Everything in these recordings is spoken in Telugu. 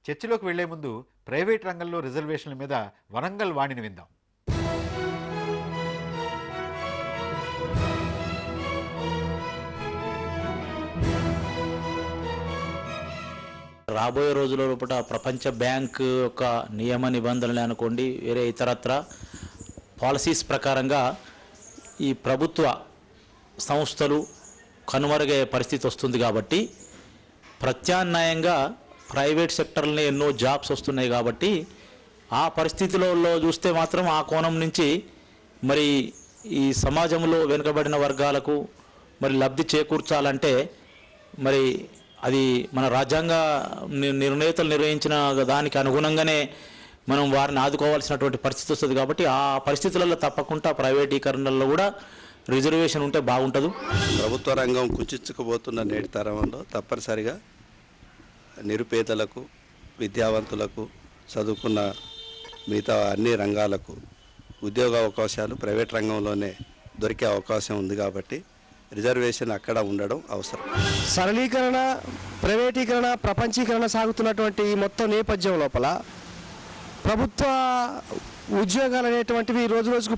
చర్చలోకి వెళ్లే ముందు ప్రైవేట్ రంగంలో రిజర్వేషన్ల మీద వరంగల్ వాణిని విందాం. రాబోయే రోజుల లోపల ప్రపంచ బ్యాంక్ యొక్క నియమ నిబంధనలు అనుకోండి, వేరే ఇతరత్ర పాలసీస్ ప్రకారంగా ఈ ప్రభుత్వ సంస్థలు కనుమరుగయ్యే పరిస్థితి వస్తుంది. కాబట్టి ప్రత్యామ్నాయంగా ప్రైవేట్ సెక్టర్లోనే ఎన్నో జాబ్స్ వస్తున్నాయి. కాబట్టి ఆ పరిస్థితులలో చూస్తే మాత్రం ఆ కోణం నుంచి మరి ఈ సమాజంలో వెనుకబడిన వర్గాలకు మరి లబ్ధి చేకూర్చాలంటే మరి అది మన రాజ్యాంగ నిర్ణేతలు నిర్వహించిన దానికి అనుగుణంగానే మనం వారిని ఆదుకోవాల్సినటువంటి పరిస్థితి వస్తుంది. కాబట్టి ఆ పరిస్థితులలో తప్పకుండా ప్రైవేటీకరణలో కూడా రిజర్వేషన్ ఉంటే బాగుంటుంది. ప్రభుత్వ రంగం కుంచుకుపోతున్న నేటి తరంలో తప్పనిసరిగా నిరుపేదలకు, విద్యావంతులకు, చదువుకున్న మిగతా అన్ని రంగాలకు ఉద్యోగ అవకాశాలు ప్రైవేట్ రంగంలోనే దొరికే అవకాశం ఉంది. కాబట్టి రిజర్వేషన్ అక్కడ ఉండడం అవసరం. సరళీకరణ, ప్రైవేటీకరణ, ప్రపంచీకరణ సాగుతున్నటువంటి మొత్తం నేపథ్యం లోపల ప్రభుత్వ ఉద్యోగాలు అనేటువంటివి రోజు రోజుకు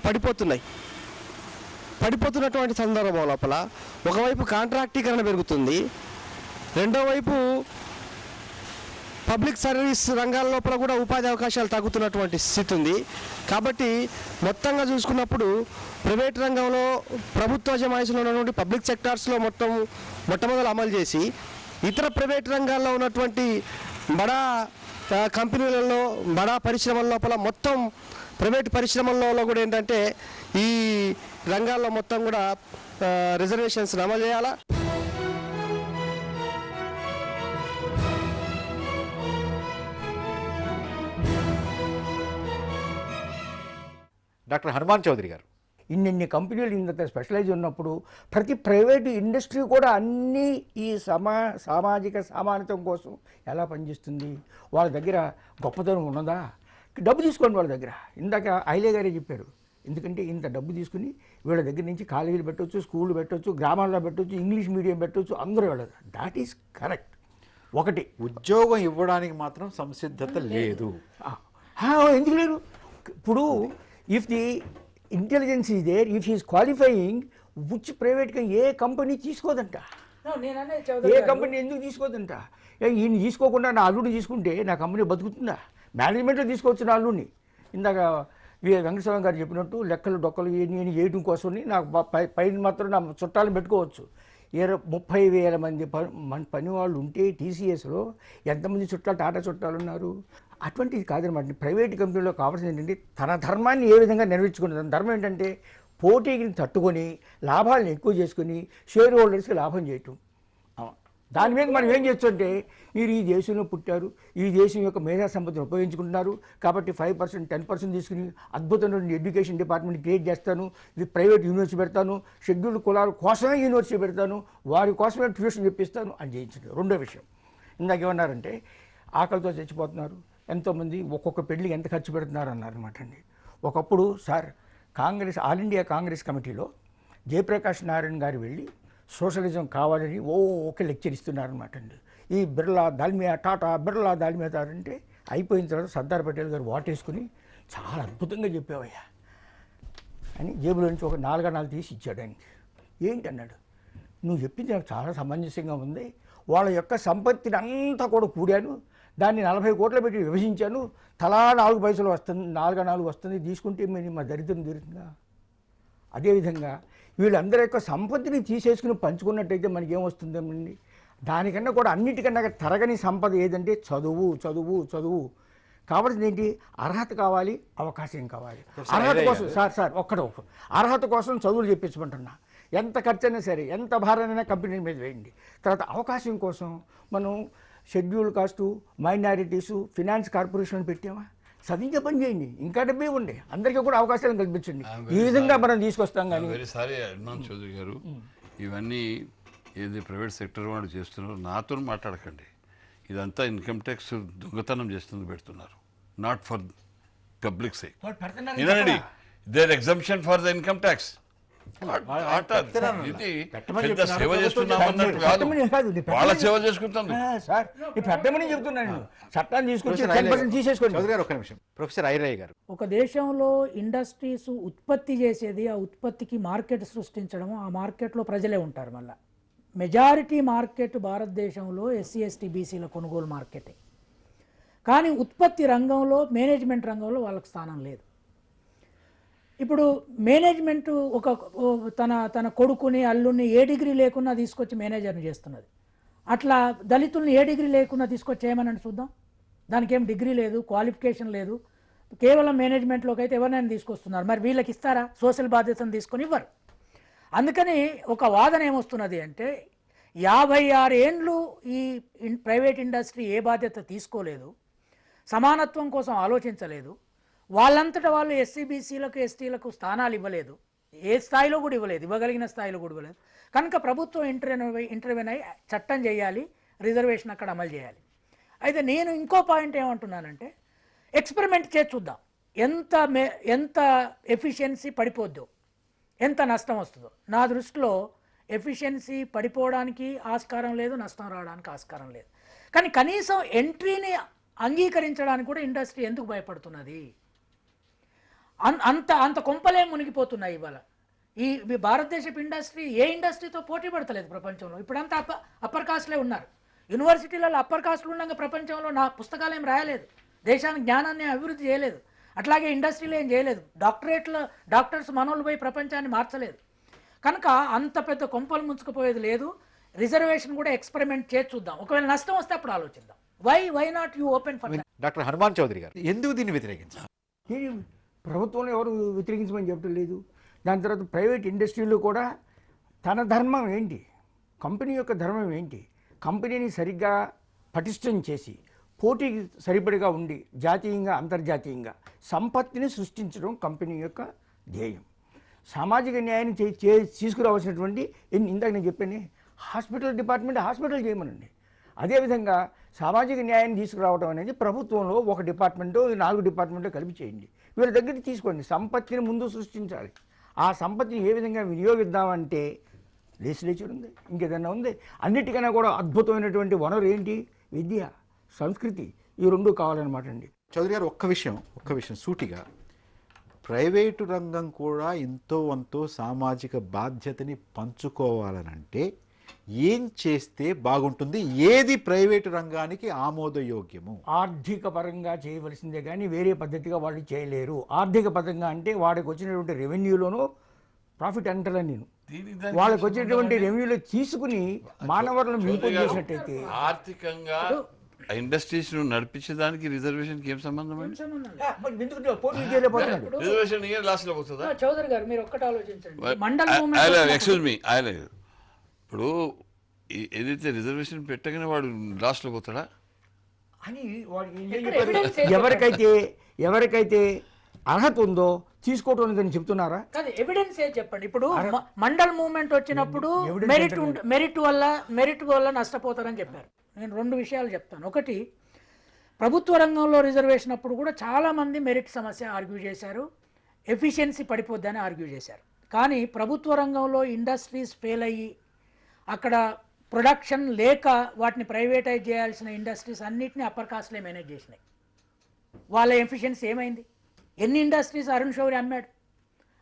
పడిపోతున్నటువంటి సందర్భం లోపల ఒకవైపు కాంట్రాక్టీకరణ పెరుగుతుంది, రెండో వైపు పబ్లిక్ సర్వీస్ రంగాల లోపల కూడా ఉపాధి అవకాశాలు తగ్గుతున్నటువంటి స్థితి ఉంది. కాబట్టి మొత్తంగా చూసుకున్నప్పుడు ప్రైవేట్ రంగంలో ప్రభుత్వ జమాయిషీలో ఉన్నటువంటి పబ్లిక్ సెక్టార్స్లో మొట్టమొదలు అమలు చేసి ఇతర ప్రైవేట్ రంగాల్లో ఉన్నటువంటి బడా కంపెనీలలో, బడా పరిశ్రమల లోపల మొత్తం ప్రైవేట్ పరిశ్రమలలో కూడా ఏంటంటే ఈ రంగాల్లో మొత్తం కూడా రిజర్వేషన్స్ అమలు చేయాలా. డాక్టర్ హనుమాన్ చౌదరి గారు, ఇన్ని కంపెనీలు ఇంత స్పెషలైజ్ ఉన్నప్పుడు ప్రతి ప్రైవేటు ఇండస్ట్రీ కూడా అన్నీ ఈ సామాజిక సమానత్వం కోసం ఎలా పనిచేస్తుంది? వాళ్ళ దగ్గర గొప్పతనం ఉన్నదా? డబ్బు తీసుకోండి వాళ్ళ దగ్గర. ఇందాక ఐలే గారే చెప్పారు, ఎందుకంటే ఇంత డబ్బు తీసుకుని వీళ్ళ దగ్గర నుంచి కాలేజీలు పెట్టవచ్చు, స్కూళ్ళు పెట్టవచ్చు, గ్రామాల్లో పెట్టవచ్చు, ఇంగ్లీష్ మీడియం పెట్టవచ్చు, అందరూ వెళ్ళదు. That is correct. ఒకటి, ఉద్యోగం ఇవ్వడానికి మాత్రం సంసిద్ధత లేదు. ఎందుకు లేదు? ఇప్పుడు if the intelligence is there, if he's qualifying, which ప్రైవేట్గా ఏ కంపెనీ తీసుకోదంట. ఏ కంపెనీ ఎందుకు తీసుకోదంట? ఈయన తీసుకోకుండా నా అల్లుడిని తీసుకుంటే నా కంపెనీ బతుకుతుందా? మేనేజ్మెంట్లో తీసుకోవచ్చు నా అల్లుడిని. ఇందాక వెంకటస్వామి గారు చెప్పినట్టు లెక్కలు డొక్కలు నేను చేయడం కోసం నాకు పైన మాత్రం నా చుట్టాలను పెట్టుకోవచ్చు. 30,000 మంది పని వాళ్ళు ఉంటే టీసీఎస్లో ఎంతమంది చుట్టాలు, టాటా చుట్టాలు ఉన్నారు? అటువంటిది కాదనమాట. ప్రైవేట్ కంపెనీలో కావాల్సింది ఏంటంటే తన ధర్మాన్ని ఏ విధంగా నెరవేర్చుకుంటుంది. తన ధర్మం ఏంటంటే పోటీని తట్టుకొని లాభాలను ఎక్కువ చేసుకుని షేర్ హోల్డర్స్కి లాభం చేయటం. దాని మీద మనం ఏం చేస్తుంటే, మీరు ఈ దేశంలో పుట్టారు, ఈ దేశం యొక్క మేధా సంపదను ఉపయోగించుకుంటున్నారు, కాబట్టి 5%, 10% తీసుకుని అద్భుతమైన ఎడ్యుకేషన్ డిపార్ట్మెంట్ క్రియేట్ చేస్తాను, ఇది ప్రైవేట్ యూనివర్సిటీ పెడతాను, షెడ్యూల్డ్ కులాల కోసమే యూనివర్సిటీ పెడతాను, వారి కోసమే ట్యూషన్ చెప్పిస్తాను అని చేయించడం. రెండో విషయం, ఇందాక ఏమన్నారంటే ఆకలితో చచ్చిపోతున్నారు, ఎంతోమంది ఒక్కొక్క పెళ్లికి ఎంత ఖర్చు పెడుతున్నారు అన్నారనమాట అండి. ఒకప్పుడు సార్ ఆల్ ఇండియా కాంగ్రెస్ కమిటీలో జయప్రకాష్ నారాయణ గారు వెళ్ళి సోషలిజం కావాలని ఒక లెక్చర్ ఇస్తున్నారనమాట అండి. ఈ బిర్లా దాల్మియా టాటా, బిర్లా దాల్మియా టాటా అంటే అయిపోయిన తర్వాత సర్దార్ పటేల్ గారు వాటేసుకుని చాలా అద్భుతంగా చెప్పావయ్యా అని జేబులో నుంచి ఒక 4 అణాలు తీసి ఇచ్చాడు ఆయనకి. ఏంటన్నాడు, నువ్వు చెప్పింది నాకు చాలా సమంజసంగా ఉంది, వాళ్ళ యొక్క సంపత్తిని అంతా కూడా కూడాను, దాన్ని 40 కోట్లు పెట్టి విభజించాను, తలా 4 పైసలు వస్తుంది, 4 అణాలు వస్తుంది, తీసుకుంటే మేము మా దరిద్రం తీరుతుందా? అదేవిధంగా వీళ్ళందరి యొక్క సంపత్తిని తీసేసుకుని పంచుకున్నట్టయితే మనకేమొస్తుందండి? దానికన్నా కూడా అన్నిటికన్నా తరగని సంపద ఏదంటే చదువు చదువు చదువు. కావాల్సింది ఏంటి? అర్హత కావాలి, అవకాశం కావాలి. అర్హత కోసం సార్ అర్హత కోసం చదువులు చెప్పించమంటున్నా. ఎంత ఖర్చైనా సరే, ఎంత భారానైనా కంపెనీ మీద వేయండి. తర్వాత అవకాశం కోసం మనం schedule caste, minorities, finance corporation పెట్టామా? చదివించే పని చేయండి, ఇంకా డబ్బే ఉండే అందరికీ కూడా అవకాశాలను కల్పించండి. ఈ విధంగా మనం తీసుకొస్తాం. కానీ వెరీసారి హనుమాన్ చౌదరి గారు, ఇవన్నీ ఏది ప్రైవేట్ సెక్టర్ వాళ్ళు చేస్తున్నారు, నాతో మాట్లాడకండి. ఇదంతా ఇన్కమ్ ట్యాక్స్ దొంగతనం చేస్తుంది పెడుతున్నారు, not for public sake. There exemption for the income tax. ఇది పెట్టమని పెద్ద చెప్తున్నారు, సేవ ప్రభుత్వం చేస్తున్నాం అన్నట్టు కాదు. పెట్టమని కాదు, నేను వాళ్ళ పెట్టమని సేవ చేసుకుంటాను. సార్ నేను పెట్టమని చెప్తున్నాను నేను. చట్టాన్ని తీసుకొచ్చి ప్రొఫెసర్ 10% తీసేసుకోండి. చౌదరి గారు ఒక్క నిమిషం. ప్రొఫెసర్ ఐరయ్య గారు, ఒక దేశంలో ఇండస్ట్రీస్ ఉత్పత్తి చేసేది, ఆ ఉత్పత్తికి మార్కెట్ సృష్టించడం, ఆ మార్కెట్లో ప్రజలే ఉంటారు. మళ్ళీ మెజారిటీ మార్కెట్ భారతదేశంలో ఎస్సీ ఎస్టీ బీసీల కొనుగోలు మార్కెటే. కానీ ఉత్పత్తి రంగంలో, మేనేజ్మెంట్ రంగంలో వాళ్ళకి స్థానం లేదు. ఇప్పుడు మేనేజ్మెంట్ తన కొడుకుని అల్లుని ఏ డిగ్రీ లేకున్నా తీసుకొచ్చి మేనేజర్ని చేస్తున్నది. అట్లా దళితుల్ని ఏ డిగ్రీ లేకున్నా తీసుకొచ్చి చేయమని చూద్దాం. దానికి ఏం డిగ్రీ లేదు, క్వాలిఫికేషన్ లేదు, కేవలం మేనేజ్మెంట్లోకి అయితే ఎవరినైనా తీసుకొస్తున్నారు. మరి వీళ్ళకి ఇస్తారా? సోషల్ బాధ్యతను తీసుకొని ఇవ్వరు. అందుకని ఒక వాదన ఏమొస్తున్నది అంటే 56 ఏండ్లు ఈ ప్రైవేట్ ఇండస్ట్రీ ఏ బాధ్యత తీసుకోలేదు, సమానత్వం కోసం ఆలోచించలేదు, వాళ్ళంతటా వాళ్ళు ఎస్సీ బీసీలకు ఎస్టీలకు స్థానాలు ఇవ్వలేదు, ఏ స్థాయిలో కూడా ఇవ్వలేదు, ఇవ్వగలిగిన స్థాయిలో కూడా ఇవ్వలేదు. కనుక ప్రభుత్వం ఇంటర్వ్యూన్ అయ్యి చట్టం చేయాలి, రిజర్వేషన్ అక్కడ అమలు చేయాలి. అయితే నేను ఇంకో పాయింట్ ఏమంటున్నానంటే ఎక్స్పెరిమెంట్ చేసి చూద్దాం, ఎంత ఎఫిషియన్సీ పడిపోద్దో, ఎంత నష్టం వస్తుందో. నా దృష్టిలో ఎఫిషియన్సీ పడిపోవడానికి ఆస్కారం లేదు, నష్టం రావడానికి ఆస్కారం లేదు. కానీ కనీసం ఎంట్రీని అంగీకరించడానికి కూడా ఇండస్ట్రీ ఎందుకు భయపడుతున్నది? అంత కొంపలే మునిగిపోతున్నాయి ఇవాళ. ఈ భారతదేశపు ఇండస్ట్రీ ఏ ఇండస్ట్రీతో పోటీ పడతలేదు ప్రపంచంలో. ఇప్పుడంతా అప్పర్ కాస్ట్లే ఉన్నారు. యూనివర్సిటీలలో అప్పర్ కాస్ట్లు ఉండగా ప్రపంచంలో నా పుస్తకాలు ఏం రాయలేదు, దేశానికి జ్ఞానాన్ని అభివృద్ధి చేయలేదు, అట్లాగే ఇండస్ట్రీలో ఏం చేయలేదు, డాక్టర్స్ మనోళ్ళు పోయి ప్రపంచాన్ని మార్చలేదు. కనుక అంత పెద్ద కొంపలు ముంచుకుపోయేది లేదు. రిజర్వేషన్ కూడా ఎక్స్పెరిమెంట్ చేసి చూద్దాం, ఒకవేళ నష్టం వస్తే అప్పుడు ఆలోచిద్దాం. Why not you open for doctor Hanuman Chaudhary గారు, ఎందుకు దీన్ని వ్యతిరేకించారు? ప్రభుత్వంలో ఎవరు వ్యతిరేకించమని చెప్పడం లేదు. దాని తర్వాత ప్రైవేట్ ఇండస్ట్రీలో కూడా తన ధర్మం ఏంటి, కంపెనీ యొక్క ధర్మం ఏంటి, కంపెనీని సరిగ్గా పటిష్టం చేసి పోటీకి సరిపడిగా ఉండి జాతీయంగా అంతర్జాతీయంగా సంపత్తిని సృష్టించడం కంపెనీ యొక్క ధ్యేయం. సామాజిక న్యాయాన్ని తీసుకురావాల్సినటువంటి ఇందాక నేను చెప్పాను, హాస్పిటల్ డిపార్ట్మెంట్ హాస్పిటల్ చేయమనండి. అదేవిధంగా సామాజిక న్యాయాన్ని తీసుకురావడం అనేది ప్రభుత్వంలో ఒక డిపార్ట్మెంటో 4 డిపార్ట్మెంటో కలిపి చేయండి. వీళ్ళ దగ్గర తీసుకోండి. సంపత్తిని ముందు సృష్టించాలి. ఆ సంపత్తిని ఏ విధంగా వినియోగిద్దామంటే లెజిస్లేచర్ ఉంది, ఇంకేదన్నా ఉంది. అన్నిటికన్నా కూడా అద్భుతమైనటువంటి వనరు ఏంటి? విద్య, సంస్కృతి, ఈ 2 కావాలన్నమాట అండి. చౌదరి గారు ఒక్క విషయం సూటిగా, ప్రైవేటు రంగం కూడా ఎంతో అంతో సామాజిక బాధ్యతని పంచుకోవాలనంటే ఏం చేస్తే బాగుంటుంది? ఏది ప్రైవేటు రంగానికి ఆమోదయోగ్యము? ఆర్థిక పరంగా చేయవలసిందే కానీ వేరే పద్ధతిగా వాళ్ళు చేయలేరు. ఆర్థిక పరంగా అంటే వాడికి వచ్చినటువంటి రెవెన్యూలోనూ ప్రాఫిట్ అంటారని నేను, వాళ్ళకి వచ్చినటువంటి రెవెన్యూలో తీసుకుని మానవలను మింపొంది చేసినట్టయితే ఆర్థికంగా ఇండస్ట్రీస్ నడిపించడానికి రిజర్వేషన్కి ఏం సంబంధం అండి? రిజర్వేషన్ లాస్ట్ లో పోతుందా? చౌదరి గారు మీరు ఒక్కటి ఆలోచించండి. ఎక్స్క్యూజ్ మీ, ఇప్పుడు ఏదైతే రిజర్వేషన్ పెట్టగానే వాడు లాస్ట్లో పోతాడా అని ఎవరికైతే అర్హత ఉందో తీసుకోవటం లేదని చెప్తున్నారా? కాదు, ఎవిడెన్స్ ఏ చెప్పండి. ఇప్పుడు మండల్ మూవ్మెంట్ వచ్చినప్పుడు మెరిట్ వల్ల నష్టపోతారని చెప్పారు. నేను 2 విషయాలు చెప్తాను. ఒకటి, ప్రభుత్వ రంగంలో రిజర్వేషన్ అప్పుడు కూడా చాలామంది మెరిట్ సమస్య ఆర్గ్యూ చేశారు, ఎఫిషియన్సీ పడిపోద్దని ఆర్గ్యూ చేశారు. కానీ ప్రభుత్వ రంగంలో ఇండస్ట్రీస్ ఫెయిల్ అయ్యి అక్కడ ప్రొడక్షన్ లేక వాటిని ప్రైవేటైజ్ చేయాల్సిన ఇండస్ట్రీస్ అన్నిటినీ అప్పర్ కాస్ట్లే మేనేజ్ చేసినాయి. వాళ్ళ ఎఫిషియన్సీ ఏమైంది? ఎన్ని ఇండస్ట్రీస్ అరుణ్ శౌరి అమ్మాడు?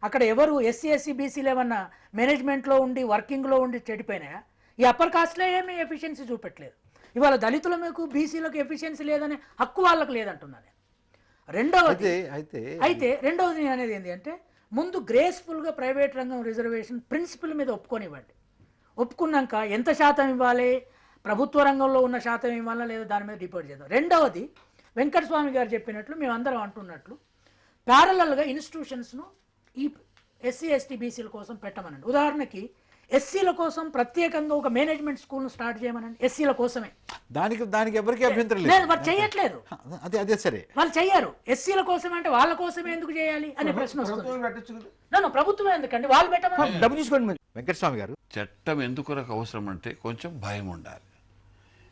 అక్కడ ఎవరు ఎస్సీ ఎస్సీ బీసీలు ఏమన్నా మేనేజ్మెంట్లో ఉండి వర్కింగ్లో ఉండి చెడిపోయినాయా? ఈ అప్పర్ కాస్ట్లే ఏమీ ఎఫిషియన్సీ చూపెట్టలేదు. ఇవాళ దళితులకు బీసీలకు ఎఫిషియన్సీ లేదనే హక్కు వాళ్ళకు లేదంటున్నాను. రెండవది నేను అనేది ఏంటి అంటే, ముందు గ్రేస్ఫుల్గా ప్రైవేట్ రంగం రిజర్వేషన్ ప్రిన్సిపల్ మీద ఒప్పుకొనివ్వండి. ఒప్పుకున్నాక ఎంత శాతం ఇవ్వాలి, ప్రభుత్వ రంగంలో ఉన్న శాతం ఇవ్వాలా లేదా దాని మీద డిపెండ్ చేద్దాం. రెండవది, వెంకటస్వామి గారు చెప్పినట్లు మేమందరం అంటున్నట్లు ప్యారలల్గా ఇన్స్టిట్యూషన్స్ను ఈ ఎస్సీ ఎస్టీ బీసీల కోసం పెట్టమనండి. ఉదాహరణకి ఎస్సీల కోసం ప్రత్యేకంగా ఒక మేనేజ్మెంట్ స్కూల్ను స్టార్ట్ చేయమనండి, ఎస్సీల కోసమే. దానికి ఎవరికి అభ్యంతరం లేదు, వాళ్ళు చేయట్లేదు. అదే సరే, వాళ్ళు చెయ్యరు. ఎస్సీల కోసమే అంటే వాళ్ళ కోసమే ఎందుకు చేయాలి అనే ప్రశ్న వస్తుంది. ప్రభుత్వమే ఎందుకండి, వాళ్ళు పెట్టమని డబ్బు తీసుకోండి. వెంకటస్వామి గారు, చట్టం ఎందుకు అవసరం అంటే కొంచెం భయం ఉండాలి.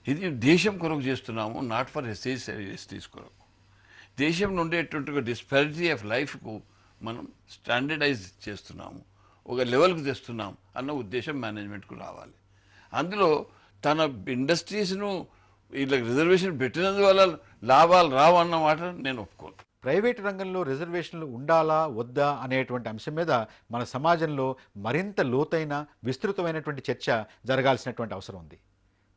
ఇది దేశం కొరకు చేస్తున్నాము, నాట్ ఫర్ ఎస్టీస్ కొరకు. దేశంలో ఉండేటువంటి డిస్పారిటీ ఆఫ్ లైఫ్కు మనం స్టాండర్డైజ్ చేస్తున్నాము. ఒక లెవెల్కి తెస్తున్నాం అన్న ఉద్దేశం మేనేజ్మెంట్కు రావాలి. అందులో తన ఇండస్ట్రీస్ను వీళ్ళకి రిజర్వేషన్ పెట్టినందువల్ల లాభాలు రావన్న మాట నేను ఒప్పుకోను. ప్రైవేటు రంగంలో రిజర్వేషన్లు ఉండాలా వద్దా అనేటువంటి అంశం మీద మన సమాజంలో మరింత లోతైన విస్తృతమైనటువంటి చర్చ జరగాల్సినటువంటి అవసరం ఉంది.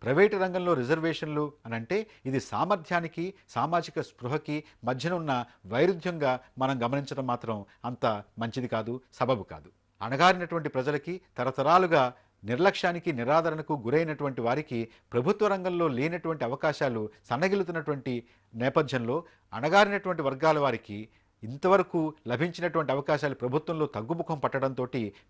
ప్రైవేటు రంగంలో రిజర్వేషన్లు అని అంటే ఇది సామర్థ్యానికి సామాజిక స్పృహకి మధ్యన ఉన్న వైరుధ్యంగా మనం గమనించడం మాత్రం అంత మంచిది కాదు, సబబు కాదు. అణగారినటువంటి ప్రజలకి తరతరాలుగా నిర్లక్ష్యానికి నిరాదరణకు గురైనటువంటి వారికి ప్రభుత్వ రంగంలో లేనటువంటి అవకాశాలు సన్నగిలుతున్నటువంటి నేపథ్యంలో అణగారినటువంటి వర్గాల వారికి ఇంతవరకు లభించినటువంటి అవకాశాలు ప్రభుత్వంలో తగ్గుముఖం పట్టడంతో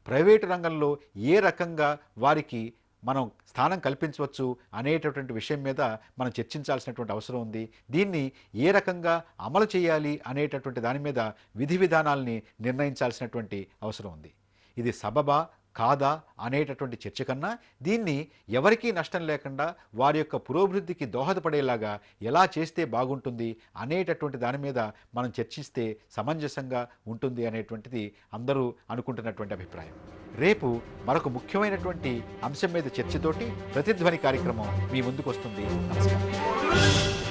ప్రైవేటు రంగంలో ఏ రకంగా వారికి మనం స్థానం కల్పించవచ్చు అనేటటువంటి విషయం మీద మనం చర్చించాల్సినటువంటి అవసరం ఉంది. దీన్ని ఏ రకంగా అమలు చేయాలి అనేటటువంటి దాని మీద విధి విధానాల్ని నిర్ణయించాల్సినటువంటి అవసరం ఉంది. ఇది సబబా కాదా అనేటటువంటి చర్చ కన్నా దీన్ని ఎవరికీ నష్టం లేకుండా వారి యొక్క పురోభివృద్ధికి దోహదపడేలాగా ఎలా చేస్తే బాగుంటుంది అనేటటువంటి దాని మీద మనం చర్చిస్తే సమంజసంగా ఉంటుంది అనేటువంటిది అందరూ అనుకుంటున్నటువంటి అభిప్రాయం. రేపు మరొక ముఖ్యమైనటువంటి అంశం మీద చర్చతోటి ప్రతిధ్వని కార్యక్రమం మీ ముందుకు వస్తుంది. నమస్కారం.